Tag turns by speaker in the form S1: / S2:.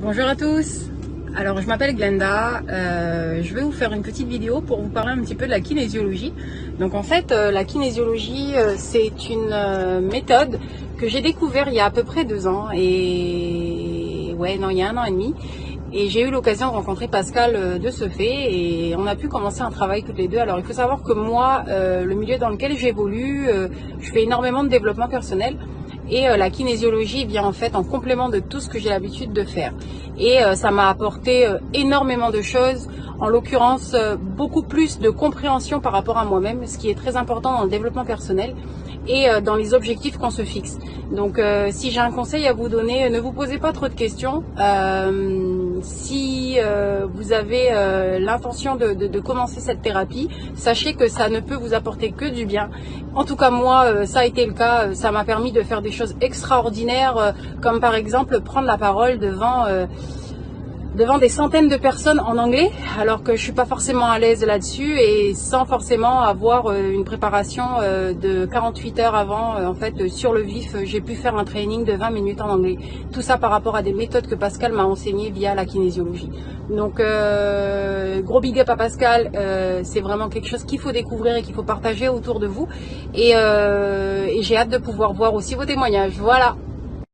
S1: Bonjour à tous. Alors je m'appelle Glenda, je vais vous faire une petite vidéo pour vous parler un petit peu de la kinésiologie. Donc en fait la kinésiologie c'est une méthode que j'ai découvert il y a à peu près 2 ans et il y a 1 an et demi. Et j'ai eu l'occasion de rencontrer Pascal de ce fait et on a pu commencer un travail toutes les deux. Alors il faut savoir que moi, le milieu dans lequel j'évolue, je fais énormément de développement personnel. Et la kinésiologie vient en fait en complément de tout ce que j'ai l'habitude de faire. Et ça m'a apporté énormément de choses, en l'occurrence beaucoup plus de compréhension par rapport à moi-même, ce qui est très important dans le développement personnel et dans les objectifs qu'on se fixe. Donc si j'ai un conseil à vous donner, ne vous posez pas trop de questions. Si vous avez l'intention de commencer cette thérapie, sachez que ça ne peut vous apporter que du bien. En tout cas moi, ça a été le cas, ça m'a permis de faire des choses extraordinaires, comme par exemple prendre la parole devant des centaines de personnes en anglais, alors que je suis pas forcément à l'aise là-dessus et sans forcément avoir une préparation de 48 heures avant. En fait, sur le vif, j'ai pu faire un training de 20 minutes en anglais. Tout ça par rapport à des méthodes que Pascal m'a enseignées via la kinésiologie. Donc, gros big up à Pascal. C'est vraiment quelque chose qu'il faut découvrir et qu'il faut partager autour de vous. Et j'ai hâte de pouvoir voir aussi vos témoignages. Voilà.